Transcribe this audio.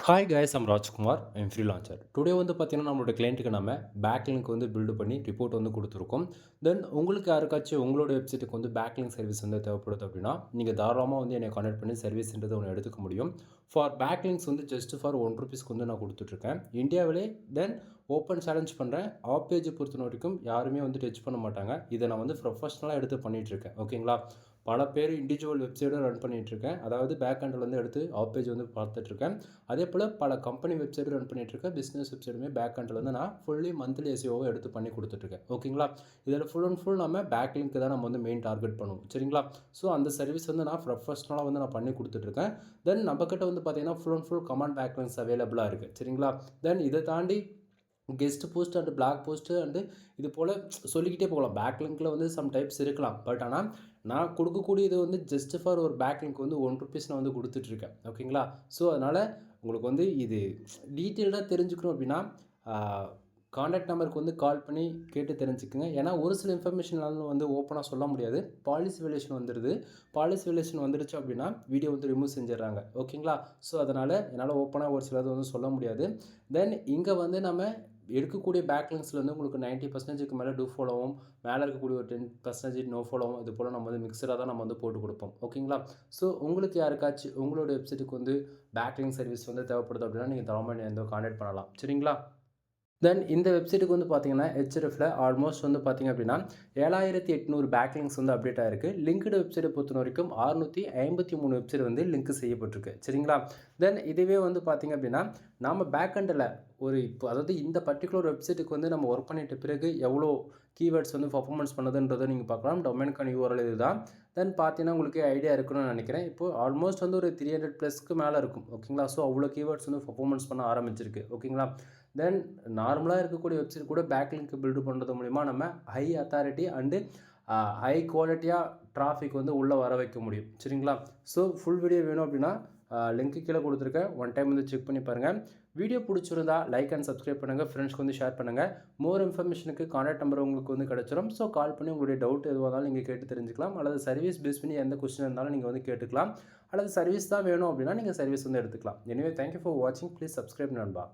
Hi guys, I'm Rajkumar. I'm freelancer. Today வந்து பார்த்தீங்கன்னா, நம்மளோட கிளையண்ட்டுக்கு நம்ம பேக்லிங்க் வந்து பில்டு பண்ணி ரிப்போர்ட் வந்து கொடுத்துருக்கோம். தென் உங்களுக்கு யாருக்காச்சும் உங்களோட வெப்சைட்டுக்கு வந்து பேக்லிங்க் சர்வீஸ் வந்து தேவைப்படுது அப்படின்னா, நீங்கள் தாராளமாக வந்து என்னை கான்டாக்ட் பண்ணி சர்வீஸ்ன்றது ஒன்று எடுத்துக்க முடியும். ஃபார் பேக்லிங்க்ஸ் வந்து ஜஸ்ட் ஃபார் ₹1 வந்து நான் கொடுத்துட்ருக்கேன். இந்தியாவிலே தென் ஓப்பன் சேலஞ்ச் பண்ணுறேன். ஆப் பேஜை பொறுத்த வரைக்கும் யாருமே வந்து டச் பண்ண மாட்டாங்க. இதை நான் வந்து ப்ரொஃபஷ்னலாக எடுத்து பண்ணிகிட்ருக்கேன். ஓகேங்களா? பல பேர் இண்டிவிஜுவல் வெப்சைட்டும் ரன் பண்ணிகிட்ருக்கேன். அதாவது பேக் எண்டில் வந்து எடுத்து ஆப் பேஜ் வந்து பார்த்துட்ருக்கேன். அதே போல் பல கம்பெனி வெப்சைட்டும் ரன் பண்ணிகிட்ருக்கேன். பிஸ்னஸ் வெப்சைட்டுமே பேக் எண்டில் வந்து நான் ஃபுல்லி மந்த்லி எஸ்இஓவை எடுத்து பண்ணி கொடுத்துட்ருக்கேன். ஓகேங்களா? இதில் ஃபுல் அண்ட் ஃபுல் நம்ம பேக் லிங்க் தான் நம்ம வந்து மெயின் டார்கெட் பண்ணுவோம். சரிங்களா? ஸோ அந்த சர்வீஸ் வந்து நான் ப்ரொஃபஷ்னலாக வந்து நான் பண்ணி கொடுத்துட்ருக்கேன். தென் நம்மக்கிட்ட வந்து பார்த்தீங்கன்னா full and full comment backlinks அவைலபிளாக இருக்குது. சரிங்களா? தென் இதை தாண்டி guest post and blog post and இது போல் சொல்லிக்கிட்டே போகலாம். பேக் லிங்க்கில் வந்து சம் டைப்ஸ் இருக்கலாம். பட் ஆனால் நான் கொடுக்கக்கூடியது வந்து ஜஸ்ட் ஃபார் ஒரு பேக் லிங்க் வந்து ₹1 நான் வந்து கொடுத்துட்ருக்கேன். ஓகேங்களா? ஸோ அதனால் உங்களுக்கு வந்து இது டீட்டெயில்டாக தெரிஞ்சுக்கணும் அப்படின்னா கான்டாக்ட் நம்பருக்கு வந்து கால் பண்ணி கேட்டு தெரிஞ்சுக்குங்க. ஏன்னா ஒரு சில இன்ஃபர்மேஷன் வந்து ஓப்பனாக சொல்ல முடியாது. பாலிசி வயலேஷன் வந்துடுது. பாலிசி வயலேஷன் வந்துடுச்சு அப்படின்னா வீடியோ வந்து ரிமூவ் செஞ்சிடறாங்க. ஓகேங்களா? ஸோ அதனால் என்னால் ஓப்பனாக ஒரு சிலது வந்து சொல்ல முடியாது. தென் இங்கே வந்து நம்ம எடுக்கக்கூடிய பேக்லிங்ஸில் வந்து உங்களுக்கு 90% மேலே டூ ஃபாலோவும், மேலே இருக்கக்கூடிய ஒரு 10% நோ ஃபாலோவும், இது போல் நம்ம வந்து மிக்சராக தான் நம்ம வந்து போட்டு கொடுப்போம். ஓகேங்களா? ஸோ உங்களுக்கு யாருக்காச்சும் உங்களோட வெப்சைட்டுக்கு வந்து பேக்லிங் சர்வீஸ் வந்து தேவைப்படுது அப்படின்னா நீங்கள் தாராளமாக என்னை வந்து கான்டாக்ட் பண்ணலாம். சரிங்களா? தென் இந்த வெப்சைட்டுக்கு வந்து பார்த்தீங்கன்னா, ஹெச்எஃப்ல ஆல்மோஸ்ட் வந்து பார்த்தீங்க அப்படின்னா 7800 பேக்லிங்க்ஸ் வந்து அப்டேட் ஆயிருக்கு. லிங்க்டு வெப்சைட்டை பொறுத்த வரைக்கும் 653 வெப்சைட் வந்து லிங்க் செய்யப்பட்டிருக்கு. சரிங்களா? தென் இதுவே வந்து பார்த்தீங்க அப்படின்னா, நம்ம பேக் எண்டில் ஒரு இப்போ அதாவது இந்த பர்ட்டிகுலர் வெப்சைட்டுக்கு வந்து நம்ம ஒர்க் பண்ணிட்ட பிறகு எவ்வளோ கீவேர்ட்ஸ் வந்து பர்ஃபார்மன்ஸ் பண்ணுதுன்றதை நீங்கள் பார்க்கலாம். டொமைனுக்கான யூஆர்எல் இதுதான். தென் பார்த்தீங்கன்னா உங்களுக்கு ஐடியா இருக்குன்னு நினைக்கிறேன். இப்போ ஆல்மோஸ்ட் வந்து ஒரு 300+ மேலே இருக்கும். ஓகேங்களா? ஸோ அவ்வளோ கீவேர்ட்ஸ் வந்து பர்ஃபார்மன்ஸ் பண்ண ஆரம்பிச்சிருக்கு. ஓகேங்களா? தென் நார்மலாக இருக்கக்கூடிய வெப்சைட் கூட பேக் லிங்க் பில்டு பண்ணுறது மூலிமா நம்ம ஹை அத்தாரிட்டி அண்டு ஹை குவாலிட்டியாக டிராஃபிக் வந்து உள்ளே வர வைக்க முடியும். சரிங்களா? ஸோ ஃபுல் வீடியோ வேணும் அப்படின்னா லிங்க்கு கீழே கொடுத்துருக்கேன். ஒன் டைம் வந்து செக் பண்ணி பாருங்கள். வீடியோ பிடிச்சிருந்தா லைக் அண்ட் சப்ஸ்கிரைப் பண்ணுங்கள். ஃப்ரெண்ட்ஸ்க்கு வந்து ஷேர் பண்ணுங்கள். மோர் இன்ஃபர்மேஷனுக்கு கான்டாக்ட் நம்பர் உங்களுக்கு வந்து கிடச்சிரும். ஸோ கால் பண்ணி உங்களுடைய டவுட் எதுவாக இருந்தாலும் நீங்கள் கேட்டு தெரிஞ்சுக்கலாம். அல்லது சர்வீஸ் பேஸ் பண்ணி எந்த கொஸ்டின் இருந்தாலும் நீங்கள் வந்து கேட்டுக்கலாம். அல்லது சர்வீஸ் தான் வேணும் அப்படின்னா நீங்கள் சர்வீஸ் வந்து எடுத்துக்கலாம். எனிவே தேங்க்யூ ஃபார் வாட்சிங். ப்ளீஸ் சப்ஸ்கிரைப் நண்பா.